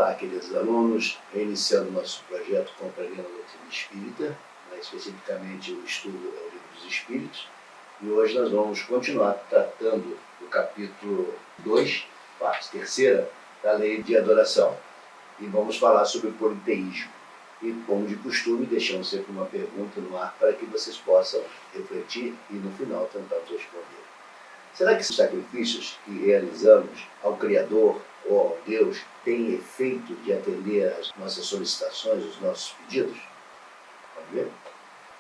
Olá, queridos alunos, iniciando nosso projeto Compreendendo a Doutrina Espírita, especificamente o estudo do Livro dos Espíritos, e hoje nós vamos continuar tratando do capítulo 2, parte terceira, da Lei de Adoração, e vamos falar sobre o politeísmo. E, como de costume, deixamos sempre uma pergunta no ar para que vocês possam refletir e, no final, tentarmos responder. Será que esses sacrifícios que realizamos ao Criador ou ao Deus têm efeito de atender às nossas solicitações, os nossos pedidos? Vamos ver?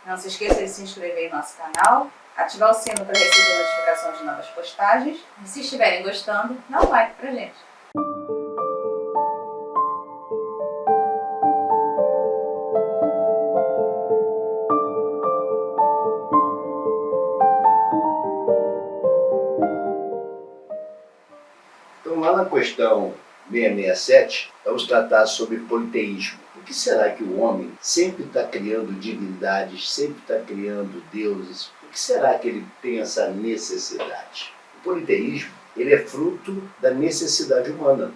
Não se esqueça de se inscrever em nosso canal, ativar o sino para receber notificações de novas postagens e, se estiverem gostando, dá um like pra gente. Então, lá na questão 667, vamos tratar sobre politeísmo. Por que será que o homem sempre está criando divindades, sempre está criando deuses? Por que será que ele tem essa necessidade? O politeísmo, ele é fruto da necessidade humana.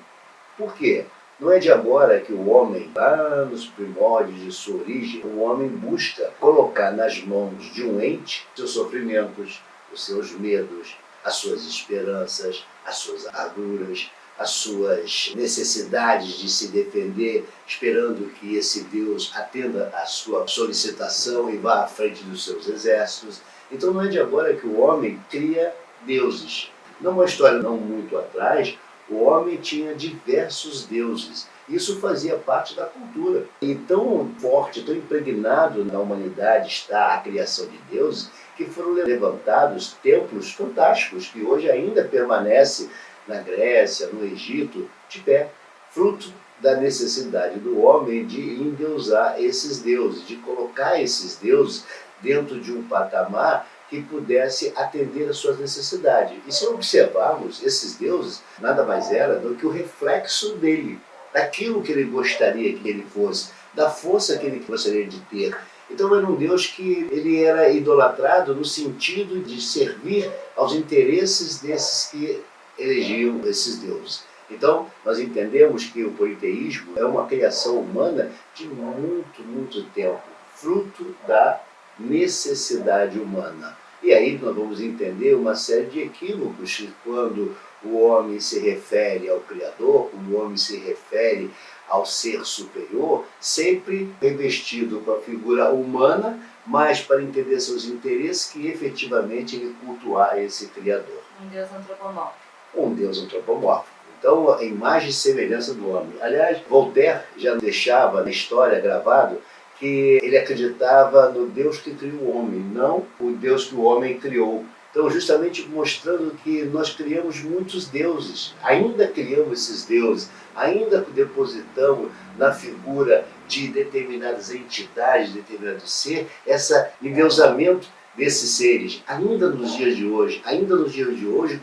Por quê? Não é de agora que o homem, lá nos primórdios de sua origem, o homem busca colocar nas mãos de um ente seus sofrimentos, os seus medos, as suas esperanças, as suas arduras, as suas necessidades de se defender, esperando que esse Deus atenda a sua solicitação e vá à frente dos seus exércitos. Então não é de agora que o homem cria deuses. Numa história não muito atrás, o homem tinha diversos deuses. Isso fazia parte da cultura. E tão forte, tão impregnado na humanidade está a criação de deuses, que foram levantados templos fantásticos que hoje ainda permanecem na Grécia, no Egito, de pé, fruto da necessidade do homem de endeusar esses deuses, de colocar esses deuses dentro de um patamar que pudesse atender às suas necessidades. E se observarmos, esses deuses nada mais era do que o reflexo dele, daquilo que ele gostaria que ele fosse, da força que ele gostaria de ter. Então era um Deus que ele era idolatrado no sentido de servir aos interesses desses que elegiam esses deuses. Então nós entendemos que o politeísmo é uma criação humana de muito tempo, fruto da necessidade humana. E aí nós vamos entender uma série de equívocos quando o homem se refere ao Criador, quando o homem se refere ao ser superior, sempre revestido com a figura humana, mas para entender seus interesses, que efetivamente ele cultuar esse Criador. Um Deus antropomórfico. Um Deus antropomórfico. Então, a imagem e semelhança do homem. Aliás, Voltaire já deixava na história gravado que ele acreditava no Deus que criou o homem, não o Deus que o homem criou. Então, justamente mostrando que nós criamos muitos deuses, ainda criamos esses deuses, ainda depositamos na figura de determinadas entidades, de determinado ser, esse endeusamento desses seres. Ainda nos dias de hoje,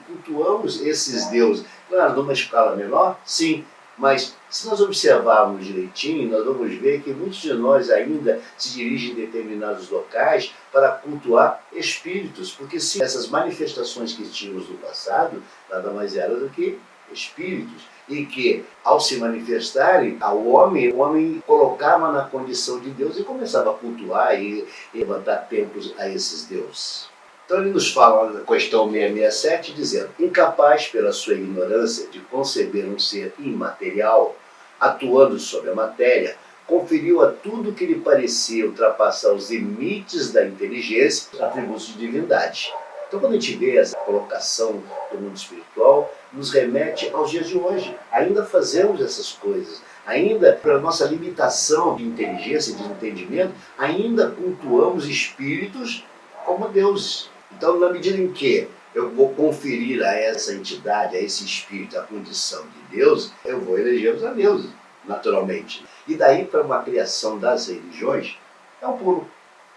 cultuamos esses deuses. Claro, numa escala menor, sim, mas se nós observarmos direitinho, nós vamos ver que muitos de nós ainda se dirigem em determinados locais para cultuar espíritos, porque sim, essas manifestações que tínhamos no passado nada mais eram do que espíritos, e que ao se manifestarem ao homem, o homem colocava na condição de Deus e começava a cultuar e levantar templos a esses deuses. Então ele nos fala na questão 667, dizendo: incapaz pela sua ignorância de conceber um ser imaterial, atuando sobre a matéria, conferiu a tudo que lhe parecia ultrapassar os limites da inteligência atributos de divindade. Então quando a gente vê essa colocação do mundo espiritual, nos remete aos dias de hoje. Ainda fazemos essas coisas. Ainda, pela nossa limitação de inteligência e de entendimento, ainda cultuamos espíritos como deuses. Então, na medida em que eu vou conferir a essa entidade, a esse espírito, a condição de Deus, eu vou elegê-los a deuses, naturalmente. E daí, para uma criação das religiões, é um pulo.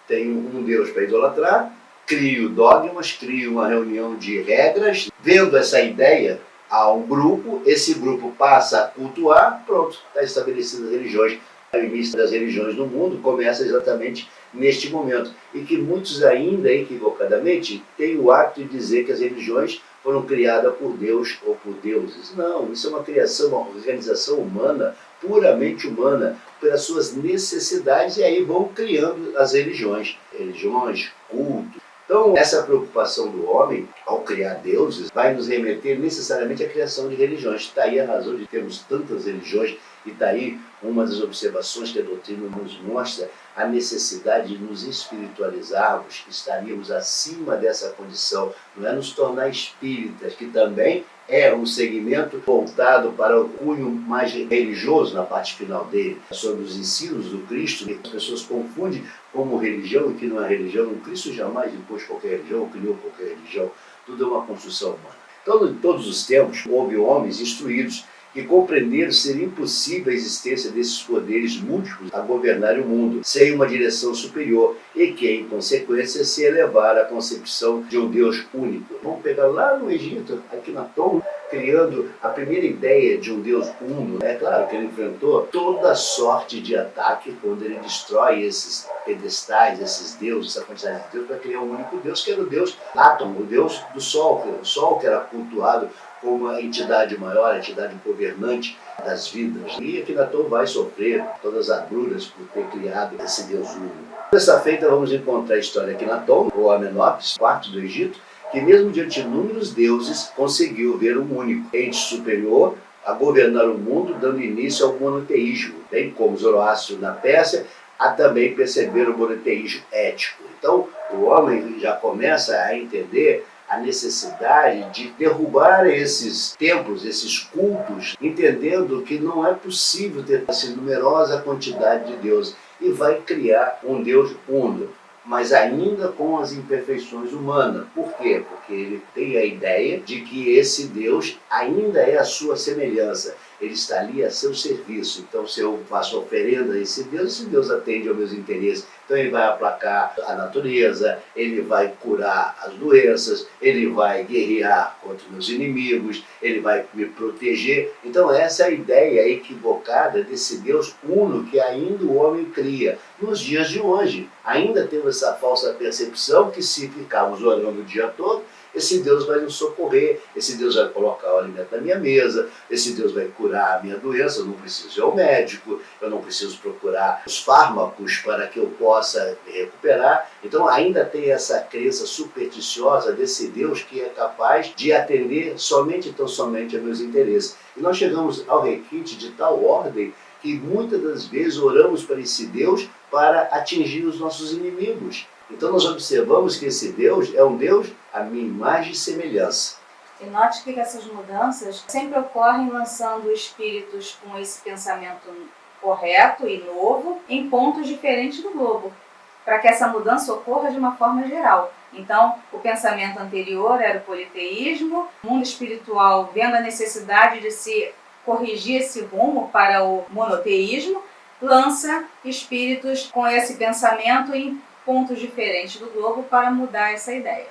Tem um Deus para idolatrar, crio dogmas, crio uma reunião de regras, vendo essa ideia a um grupo, esse grupo passa a cultuar, pronto, está estabelecida as religiões. O início das religiões no mundo começa exatamente neste momento, e que muitos ainda, equivocadamente, têm o hábito de dizer que as religiões foram criadas por Deus ou por deuses. Não, isso é uma criação, uma organização humana, puramente humana, pelas suas necessidades, e aí vão criando as religiões, cultos. Então, essa preocupação do homem, ao criar deuses, vai nos remeter necessariamente à criação de religiões. Está aí a razão de termos tantas religiões, e está aí uma das observações que a doutrina nos mostra, a necessidade de nos espiritualizarmos, que estaríamos acima dessa condição, não é nos tornar espíritas, que também é um segmento voltado para o cunho mais religioso na parte final dele, sobre os ensinos do Cristo, que as pessoas confundem como religião e que não é religião. O Cristo jamais impôs qualquer religião, ou criou qualquer religião, tudo é uma construção humana. Então, em todos os tempos, houve homens instruídos que compreenderam ser impossível a existência desses poderes múltiplos a governarem o mundo, sem uma direção superior, e que, em consequência, se elevaram à concepção de um Deus único. Vamos pegar lá no Egito, Akhenaton, criando a primeira ideia de um Deus uno. É claro que ele enfrentou toda sorte de ataque quando ele destrói esses pedestais, esses deuses, essa quantidade de deuses, para criar um único Deus, que era o Deus átomo, o Deus do Sol, o Sol que era cultuado como a entidade maior, a entidade governante das vidas. E Akhenaton vai sofrer todas as agruras por ter criado esse Deus único. Nessa feita vamos encontrar a história de Akhenaton, ou Amenófis, quarto do Egito, que mesmo diante de inúmeros deuses, conseguiu ver um único ente superior a governar o mundo, dando início ao monoteísmo, bem como Zoroastro na Pérsia, a também perceber o monoteísmo ético. Então, o homem já começa a entender a necessidade de derrubar esses templos, esses cultos, entendendo que não é possível ter essa numerosa quantidade de deuses, e vai criar um Deus uno, mas ainda com as imperfeições humanas. Por quê? Porque ele tem a ideia de que esse Deus ainda é a sua semelhança, ele está ali a seu serviço. Então, se eu faço oferenda a esse Deus atende aos meus interesses. Então ele vai aplacar a natureza, ele vai curar as doenças, ele vai guerrear contra os meus inimigos, ele vai me proteger. Então essa é a ideia equivocada desse Deus uno que ainda o homem cria. Nos dias de hoje, ainda temos essa falsa percepção que se ficarmos orando o dia todo, esse Deus vai nos socorrer, esse Deus vai colocar o alimento na minha mesa, esse Deus vai curar a minha doença, eu não preciso ir ao médico, eu não preciso procurar os fármacos para que eu possa me recuperar. Então ainda tem essa crença supersticiosa desse Deus que é capaz de atender somente e tão somente a meus interesses. E nós chegamos ao requinte de tal ordem que muitas das vezes oramos para esse Deus para atingir os nossos inimigos. Então nós observamos que esse Deus é um Deus à minha imagem e semelhança. E note que essas mudanças sempre ocorrem lançando espíritos com esse pensamento correto e novo em pontos diferentes do globo, para que essa mudança ocorra de uma forma geral. Então, o pensamento anterior era o politeísmo, o mundo espiritual vendo a necessidade de se corrigir esse rumo para o monoteísmo, lança espíritos com esse pensamento em pontos diferentes do globo para mudar essa ideia.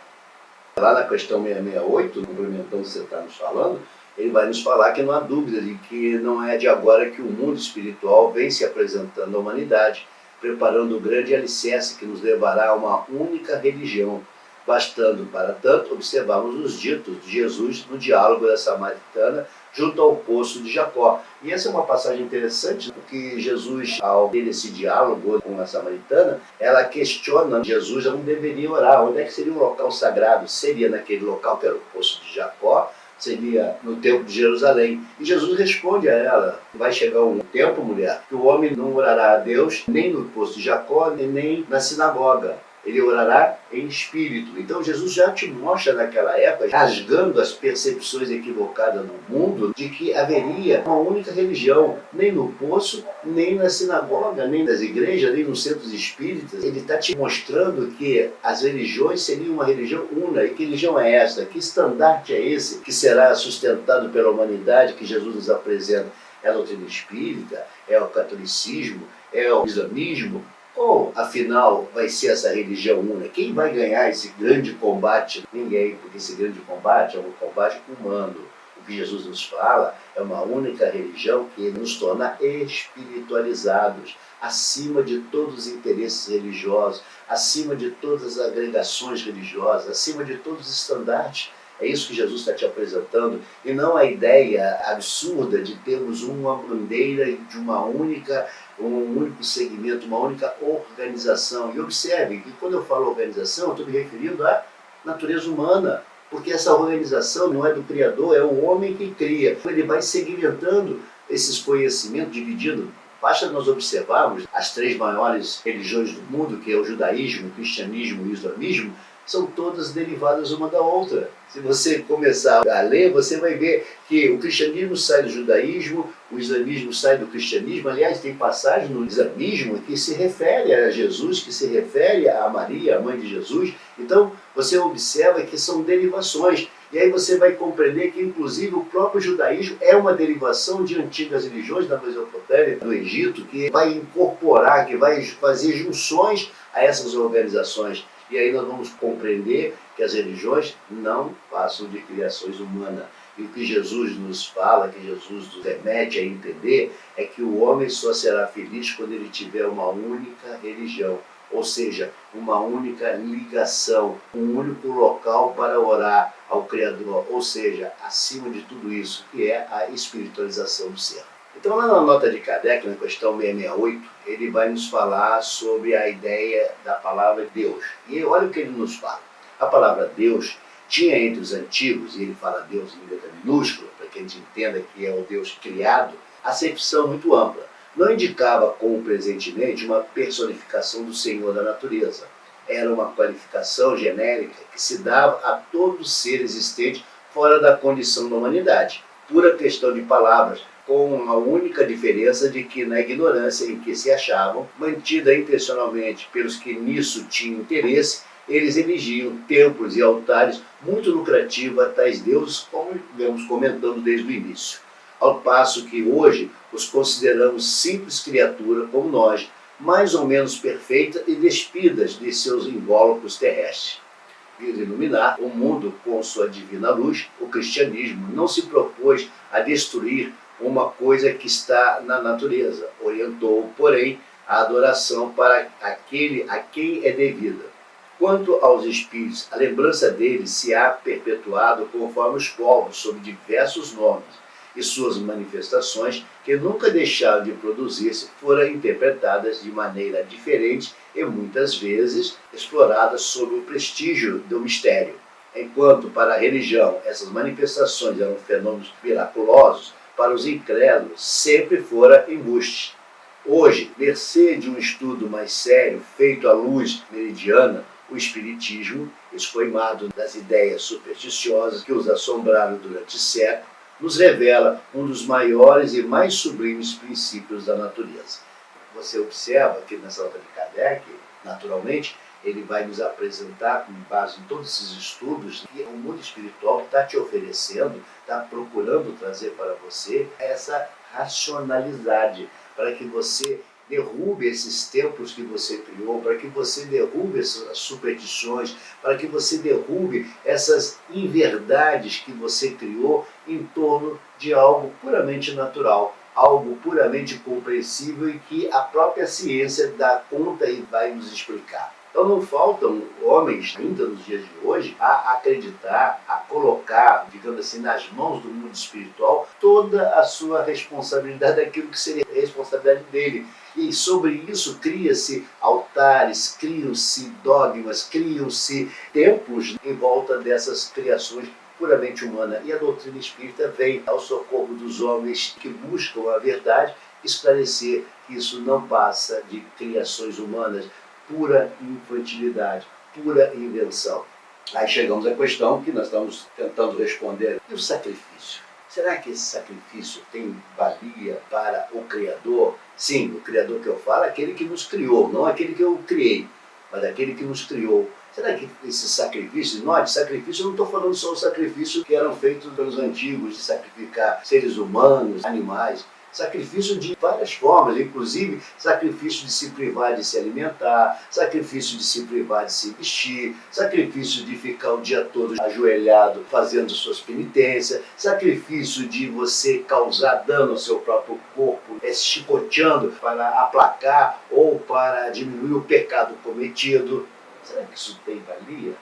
Lá na questão 668, complementando o que você está nos falando, ele vai nos falar que não há dúvida de que não é de agora que o mundo espiritual vem se apresentando à humanidade, preparando o grande alicerce que nos levará a uma única religião, bastando, para tanto, observarmos os ditos de Jesus no diálogo da Samaritana junto ao poço de Jacó. E essa é uma passagem interessante, porque Jesus, ao ter esse diálogo com a Samaritana, ela questiona Jesus onde deveria orar, onde é que seria um local sagrado. Seria naquele local que era o poço de Jacó, seria no templo de Jerusalém. E Jesus responde a ela: vai chegar um tempo, mulher, que o homem não orará a Deus nem no poço de Jacó, nem na sinagoga. Ele orará em espírito. Então Jesus já te mostra naquela época, rasgando as percepções equivocadas no mundo, de que haveria uma única religião, nem no poço, nem na sinagoga, nem nas igrejas, nem nos centros espíritas. Ele está te mostrando que as religiões seriam uma religião una. E que religião é essa? Que estandarte é esse que será sustentado pela humanidade, que Jesus nos apresenta? É a doutrina espírita? É o catolicismo? É o islamismo? Ou, afinal, vai ser essa religião una? Quem vai ganhar esse grande combate? Ninguém, porque esse grande combate é um combate humano. O que Jesus nos fala é uma única religião que nos torna espiritualizados, acima de todos os interesses religiosos, acima de todas as agregações religiosas, acima de todos os estandartes É isso que Jesus está te apresentando, e não a ideia absurda de termos uma bandeira de um único segmento, uma única organização. E observe que quando eu falo organização, eu estou me referindo à natureza humana, porque essa organização não é do Criador, é o homem que cria. Ele vai segmentando esses conhecimentos, dividindo. Basta nós observarmos as três maiores religiões do mundo, que é o judaísmo, o cristianismo e o islamismo, são todas derivadas uma da outra. Se você começar a ler, você vai ver que o cristianismo sai do judaísmo, o islamismo sai do cristianismo. Aliás, tem passagem no islamismo que se refere a Jesus, que se refere a Maria, a mãe de Jesus. Então, você observa que são derivações. E aí você vai compreender que, inclusive, o próprio judaísmo é uma derivação de antigas religiões da Mesopotâmia, do Egito, que vai incorporar, que vai fazer junções a essas organizações. E aí nós vamos compreender que as religiões não passam de criações humanas. E o que Jesus nos fala, que Jesus nos remete a entender, é que o homem só será feliz quando ele tiver uma única religião. Ou seja, uma única ligação, um único local para orar ao Criador. Ou seja, acima de tudo isso, que é a espiritualização do ser. Então, lá na nota de Kardec, na questão 668, ele vai nos falar sobre a ideia da palavra Deus. E olha o que ele nos fala. A palavra Deus tinha entre os antigos, e ele fala Deus em letra minúscula, para que a gente entenda que é o Deus criado, acepção muito ampla. Não indicava, como presentemente, uma personificação do Senhor da natureza. Era uma qualificação genérica que se dava a todo ser existente fora da condição da humanidade. Pura questão de palavras, com a única diferença de que, na ignorância em que se achavam, mantida intencionalmente pelos que nisso tinham interesse, eles erigiam templos e altares muito lucrativos a tais deuses, como vemos comentando desde o início. Ao passo que hoje os consideramos simples criaturas como nós, mais ou menos perfeitas e despidas de seus invólucros terrestres. Visa iluminar o mundo com sua divina luz, o cristianismo não se propôs a destruir uma coisa que está na natureza. Orientou, porém, a adoração para aquele a quem é devida. Quanto aos espíritos, a lembrança deles se há perpetuado conforme os povos, sob diversos nomes, e suas manifestações, que nunca deixaram de produzir-se, foram interpretadas de maneira diferente e muitas vezes exploradas sob o prestígio do mistério. Enquanto para a religião essas manifestações eram fenômenos miraculosos, para os incrédulos sempre fora embuste. Hoje, mercê de um estudo mais sério, feito à luz meridiana, o Espiritismo, escoimado das ideias supersticiosas que os assombraram durante séculos, nos revela um dos maiores e mais sublimes princípios da natureza. Você observa que nessa obra de Kardec, naturalmente, ele vai nos apresentar, com base em todos esses estudos, que o mundo espiritual está te oferecendo, está procurando trazer para você essa racionalidade, para que você derrube esses templos que você criou, para que você derrube essas superstições, para que você derrube essas inverdades que você criou em torno de algo puramente natural, algo puramente compreensível e que a própria ciência dá conta e vai nos explicar. Então não faltam homens, ainda nos dias de hoje, a acreditar, a colocar, digamos assim, nas mãos do mundo espiritual toda a sua responsabilidade daquilo que seria a responsabilidade dele. E sobre isso cria-se altares, criam-se dogmas, criam-se templos em volta dessas criações puramente humanas. E a doutrina espírita vem ao socorro dos homens que buscam a verdade, esclarecer que isso não passa de criações humanas, pura infantilidade, pura invenção. Aí chegamos à questão que nós estamos tentando responder. E o sacrifício? Será que esse sacrifício tem valia para o Criador? Sim, o Criador que eu falo é aquele que nos criou, não aquele que eu criei, mas aquele que nos criou. Será que esse sacrifício, note, sacrifício, eu não estou falando só o sacrifício que eram feitos pelos antigos, de sacrificar seres humanos, animais, sacrifício de várias formas, inclusive sacrifício de se privar de se alimentar, sacrifício de se privar de se vestir, sacrifício de ficar o dia todo ajoelhado fazendo suas penitências, sacrifício de você causar dano ao seu próprio corpo, chicoteando para aplacar ou para diminuir o pecado cometido. Será que isso tem valia?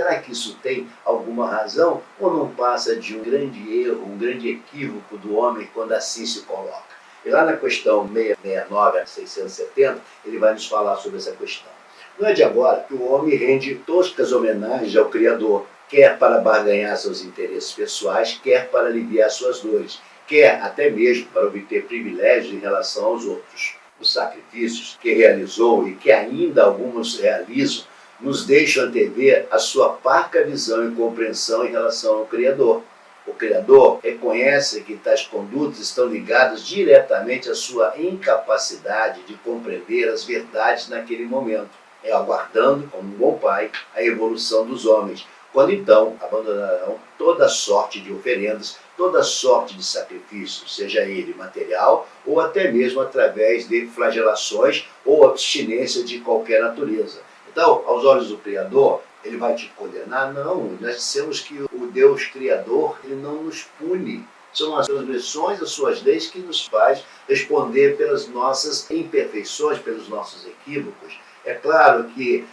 Será que isso tem alguma razão ou não passa de um grande erro, um grande equívoco do homem quando assim se coloca? E lá na questão 669 a 670, ele vai nos falar sobre essa questão. Não é de agora que o homem rende toscas homenagens ao Criador, quer para barganhar seus interesses pessoais, quer para aliviar suas dores, quer até mesmo para obter privilégios em relação aos outros. Os sacrifícios que realizou e que ainda alguns realizam nos deixam antever a sua parca visão e compreensão em relação ao Criador. O Criador reconhece que tais condutas estão ligadas diretamente à sua incapacidade de compreender as verdades naquele momento, aguardando, como um bom pai, a evolução dos homens, quando então abandonarão toda sorte de oferendas, toda sorte de sacrifício, seja ele material ou até mesmo através de flagelações ou abstinência de qualquer natureza. Então, aos olhos do Criador, ele vai te condenar? Não, nós dissemos que o Deus Criador, ele não nos pune. São as transgressões das suas leis que nos faz responder pelas nossas imperfeições, pelos nossos equívocos. É claro que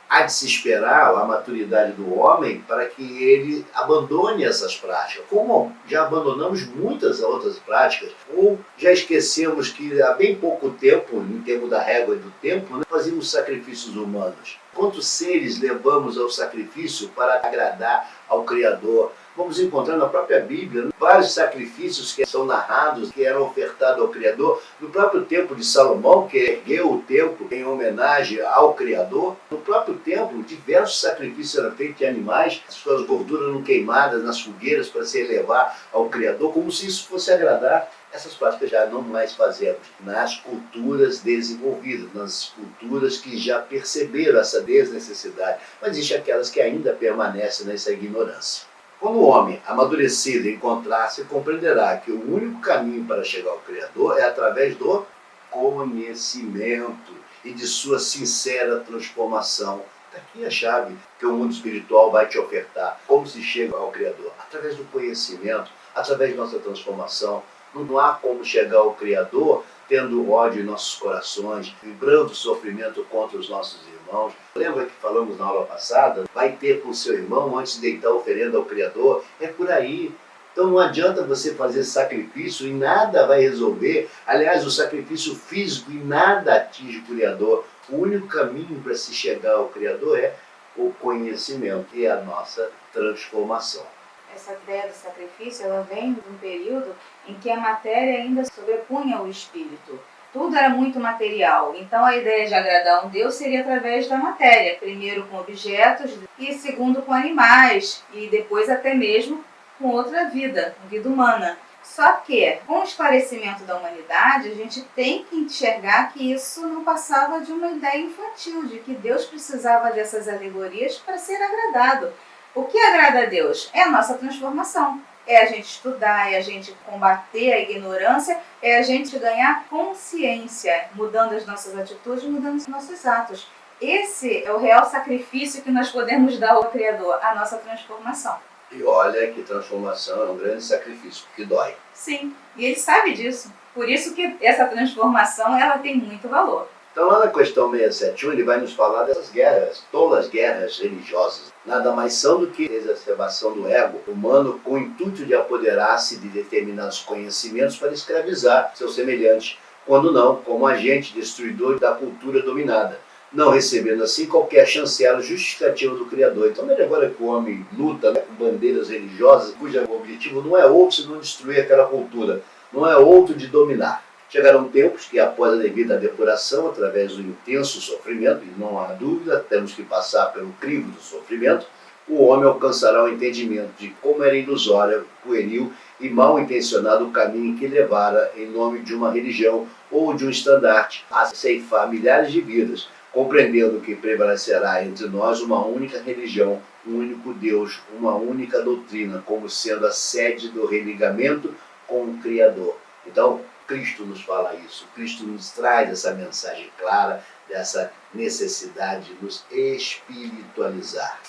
há de se esperar a maturidade do homem para que ele abandone essas práticas, como já abandonamos muitas outras práticas, ou já esquecemos que há bem pouco tempo, em termos da régua e do tempo, fazíamos sacrifícios humanos. Quantos seres levamos ao sacrifício para agradar ao Criador? Vamos encontrar na própria Bíblia vários sacrifícios que são narrados, que eram ofertados ao Criador. No próprio templo de Salomão, que ergueu o templo em homenagem ao Criador, no próprio templo, diversos sacrifícios eram feitos de animais, suas gorduras não queimadas nas fogueiras para se elevar ao Criador, como se isso fosse agradar. Essas práticas já não mais fazemos nas culturas desenvolvidas, nas culturas que já perceberam essa desnecessidade, mas existem aquelas que ainda permanecem nessa ignorância. Quando o homem amadurecido encontrar-se, compreenderá que o único caminho para chegar ao Criador é através do conhecimento e de sua sincera transformação. Daqui a chave que o mundo espiritual vai te ofertar. Como se chega ao Criador? Através do conhecimento, através da nossa transformação. Não há como chegar ao Criador tendo ódio em nossos corações, vibrando sofrimento contra os nossos irmãos. Lembra que falamos na aula passada? Vai ter com o seu irmão antes de deitar a oferenda ao Criador? É por aí. Então não adianta você fazer sacrifício e nada vai resolver. Aliás, o sacrifício físico e nada atinge o Criador. O único caminho para se chegar ao Criador é o conhecimento e a nossa transformação. Essa ideia do sacrifício, ela vem de um período em que a matéria ainda sobrepunha o espírito. Tudo era muito material, então a ideia de agradar um Deus seria através da matéria, primeiro com objetos e segundo com animais e depois até mesmo com outra vida humana. Só que, com o esclarecimento da humanidade, a gente tem que enxergar que isso não passava de uma ideia infantil, de que Deus precisava dessas alegorias para ser agradado. O que agrada a Deus? É a nossa transformação. É a gente estudar, é a gente combater a ignorância, é a gente ganhar consciência, mudando as nossas atitudes, mudando os nossos atos. Esse é o real sacrifício que nós podemos dar ao Criador, a nossa transformação. E olha que transformação é um grande sacrifício, que dói. Sim, e ele sabe disso. Por isso que essa transformação ela tem muito valor. Então lá na questão 671 ele vai nos falar dessas guerras, tolas guerras religiosas. Nada mais são do que a exacerbação do ego humano com o intuito de apoderar-se de determinados conhecimentos para escravizar seus semelhantes, quando não, como agente destruidor da cultura dominada, não recebendo assim qualquer chancela justificativa do Criador. Então não é agora que o homem luta com bandeiras religiosas, cujo objetivo não é outro senão destruir aquela cultura, não é outro de dominar. Chegarão tempos que, após a devida depuração, através do intenso sofrimento, e não há dúvida, temos que passar pelo crivo do sofrimento, o homem alcançará o entendimento de como era ilusório, pueril e mal intencionado o caminho que levara, em nome de uma religião ou de um estandarte, a ceifar milhares de vidas, compreendendo que prevalecerá entre nós uma única religião, um único Deus, uma única doutrina, como sendo a sede do religamento com o Criador. Então, Cristo nos fala isso, Cristo nos traz essa mensagem clara, dessa necessidade de nos espiritualizar.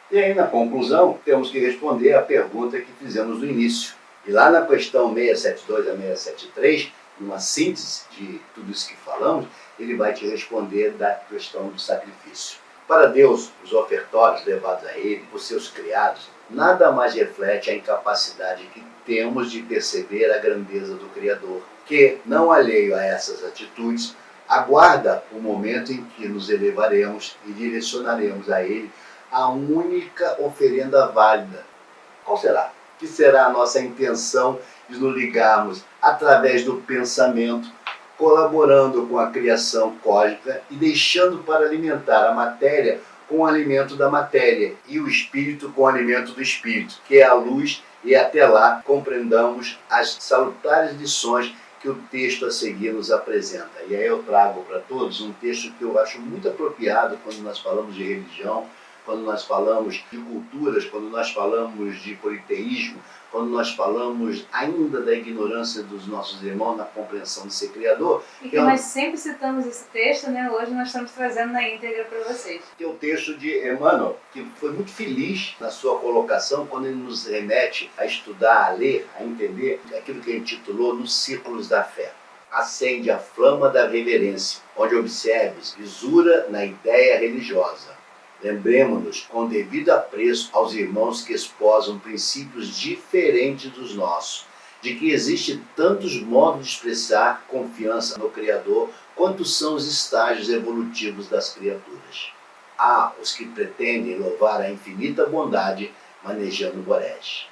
E aí, na conclusão, temos que responder à pergunta que fizemos no início. E lá na questão 672 a 673, numa síntese de tudo isso que falamos, ele vai te responder da questão do sacrifício. Para Deus, os ofertórios levados a Ele por seus criados nada mais reflete a incapacidade que temos de perceber a grandeza do Criador, que, não alheio a essas atitudes, aguarda o momento em que nos elevaremos e direcionaremos a Ele a única oferenda válida. Qual será? Que será a nossa intenção de nos ligarmos através do pensamento, colaborando com a criação cósmica e deixando para alimentar a matéria com o alimento da matéria e o espírito com o alimento do espírito, que é a luz, e até lá compreendamos as salutares lições que o texto a seguir nos apresenta. E aí eu trago para todos um texto que eu acho muito apropriado quando nós falamos de religião, quando nós falamos de culturas, quando nós falamos de politeísmo, quando nós falamos ainda da ignorância dos nossos irmãos na compreensão de ser Criador. E que nós sempre citamos esse texto, né? Hoje nós estamos trazendo na íntegra para vocês. Que é o texto de Emmanuel, que foi muito feliz na sua colocação quando ele nos remete a estudar, a ler, a entender aquilo que ele intitulou Nos Círculos da Fé. Acende a flama da reverência, onde observes visura na ideia religiosa. Lembremos-nos com devido apreço aos irmãos que esposam princípios diferentes dos nossos, de que existe tantos modos de expressar confiança no Criador quanto são os estágios evolutivos das criaturas. Há os que pretendem louvar a infinita bondade manejando Borés.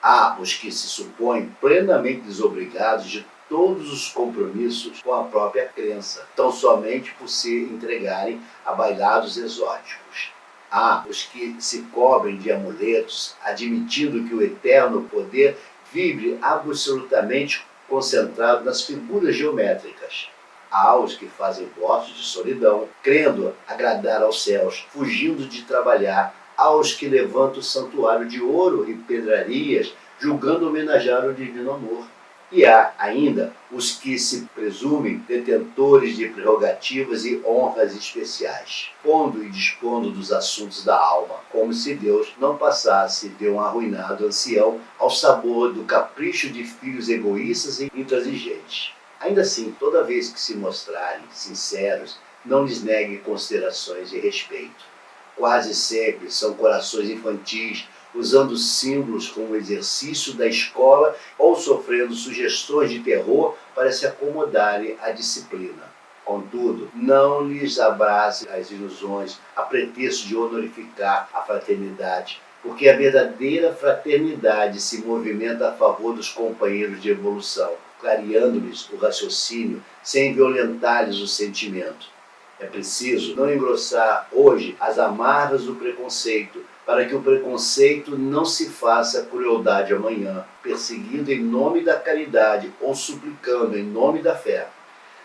Há os que se supõem plenamente desobrigados de todos os compromissos com a própria crença, tão somente por se entregarem a bailados exóticos. Há os que se cobrem de amuletos, admitindo que o eterno poder vibre absolutamente concentrado nas figuras geométricas. Há os que fazem votos de solidão, crendo agradar aos céus, fugindo de trabalhar. Há os que levantam o santuário de ouro e pedrarias, julgando homenagear o divino amor. E há ainda os que se presumem detentores de prerrogativas e honras especiais, pondo e dispondo dos assuntos da alma, como se Deus não passasse de um arruinado ancião ao sabor do capricho de filhos egoístas e intransigentes. Ainda assim, toda vez que se mostrarem sinceros, não lhes negue considerações e respeito. Quase sempre são corações infantis, usando símbolos como exercício da escola ou sofrendo sugestões de terror para se acomodarem à disciplina. Contudo, não lhes abrace as ilusões a pretexto de honorificar a fraternidade, porque a verdadeira fraternidade se movimenta a favor dos companheiros de evolução, clareando-lhes o raciocínio sem violentar-lhes o sentimento. É preciso não engrossar hoje as amarras do preconceito, para que o preconceito não se faça crueldade amanhã, perseguindo em nome da caridade ou suplicando em nome da fé.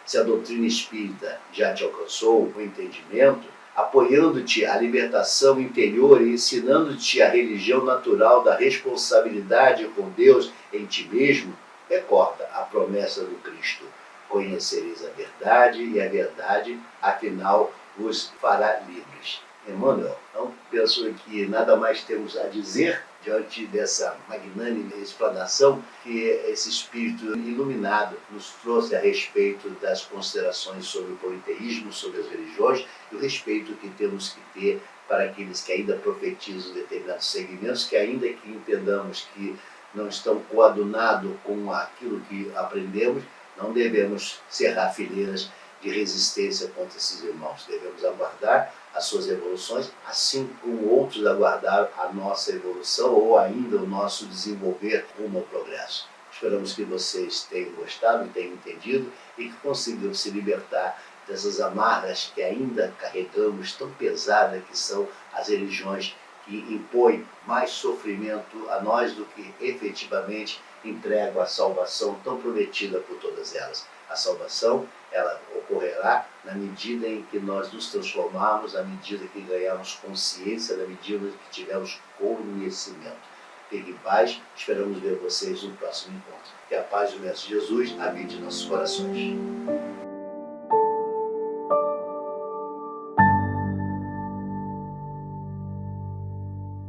Se a doutrina espírita já te alcançou o entendimento, apoiando-te a libertação interior e ensinando-te a religião natural da responsabilidade com Deus em ti mesmo, recorda a promessa do Cristo. Conhecereis a verdade e a verdade, afinal, vos fará livres. Emmanuel, então penso que nada mais temos a dizer diante dessa magnânime explanação que esse espírito iluminado nos trouxe a respeito das considerações sobre o politeísmo, sobre as religiões e o respeito que temos que ter para aqueles que ainda profetizam determinados segmentos, que ainda que entendamos que não estão coadunados com aquilo que aprendemos, não devemos cerrar fileiras de resistência contra esses irmãos. Devemos aguardar as suas evoluções, assim como outros aguardaram a nossa evolução ou ainda o nosso desenvolver rumo ao progresso. Esperamos que vocês tenham gostado e tenham entendido e que consigam se libertar dessas amarras que ainda carregamos, tão pesadas que são as religiões que impõem mais sofrimento a nós do que efetivamente entregam a salvação tão prometida por todas elas. A salvação, ela ocorrerá na medida em que nós nos transformarmos, na medida que ganharmos consciência, na medida que tivermos conhecimento. Fiquem em paz, esperamos ver vocês no próximo encontro. Que a paz do Mestre Jesus habite em nossos corações.